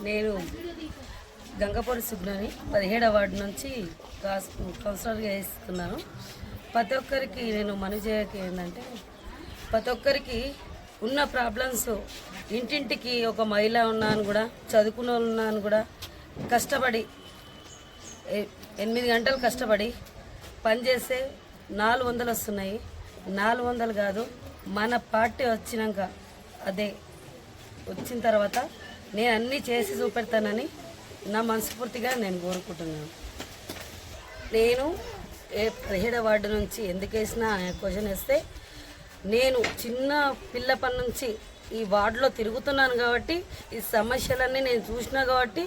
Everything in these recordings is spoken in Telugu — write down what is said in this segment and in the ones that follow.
నేను గంగపూడి సుగ్నని 17వ వార్డు నుంచి కౌన్సిలర్గా వేస్తున్నాను. ప్రతి ఒక్కరికి నేను మనవి చేయక ఏంటంటే, ప్రతి ఒక్కరికి ఉన్న ప్రాబ్లమ్స్ ఇంటింటికి ఒక మహిళ ఉన్నాను కూడా, చదువుకున్న ఉన్నాను కూడా, కష్టపడి 8 గంటలు కష్టపడి పనిచేస్తే 400 వస్తున్నాయి. 400 కాదు, మన పార్టీ వచ్చినాక అదే వచ్చిన తర్వాత నేను అన్నీ చేసి చూపెడతానని నా మనస్ఫూర్తిగా నేను కోరుకుంటున్నాను. నేను 17వ వార్డు నుంచి ఎందుకు వేసిన క్వశ్చన్ వేస్తే, నేను చిన్న పిల్ల పని నుంచి ఈ వార్డులో తిరుగుతున్నాను కాబట్టి, ఈ సమస్యలన్నీ నేను చూసినా కాబట్టి,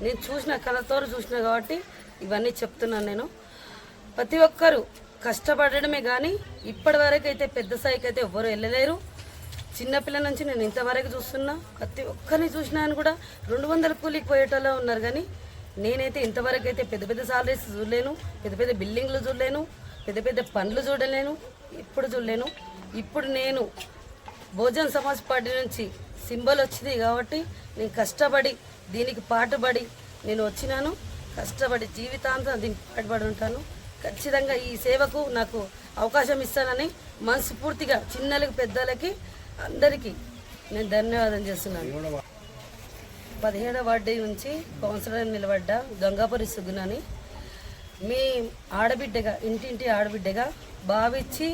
నేను చూసిన కళతో చూసినా కాబట్టి ఇవన్నీ చెప్తున్నాను. నేను ప్రతి ఒక్కరూ కష్టపడడమే కానీ ఇప్పటి వరకు అయితే పెద్ద స్థాయికి అయితే ఎవ్వరూ వెళ్ళలేరు. చిన్నపిల్ల నుంచి నేను ఇంతవరకు చూస్తున్నా, ప్రతి ఒక్కరిని చూసినాను కూడా 200 కూలికి పోయేటోళ్ళే ఉన్నారు. కానీ నేనైతే ఇంతవరకు అయితే పెద్ద పెద్ద సాలరీస్ చూడలేను, పెద్ద పెద్ద బిల్డింగ్లు చూడలేను, పెద్ద పెద్ద పనులు చూడలేను, ఇప్పుడు చూడలేను. ఇప్పుడు నేను బహుజన్ సమాజ్ పార్టీ నుంచి సింబల్ వచ్చింది కాబట్టి నేను కష్టపడి దీనికి పాటుపడి నేను వచ్చినాను. కష్టపడి జీవితాంతం దీనికి పాటుపడి ఉంటాను. ఖచ్చితంగా ఈ సేవకు నాకు అవకాశం ఇస్తానని మనస్ఫూర్తిగా చిన్నలకి పెద్దలకి అందరికీ నేను ధన్యవాదం చేస్తున్నాను. 17వ వార్డు నుంచి కౌన్సిలర్ నిలబడ్డ గంగాపురి సుగుణని మీ ఆడబిడ్డగా, ఇంటింటి ఆడబిడ్డగా భావించి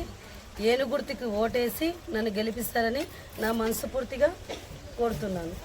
ఏనుగుర్తికి ఓటేసి నన్ను గెలిపిస్తారని నా మనస్ఫూర్తిగా కోరుతున్నాను.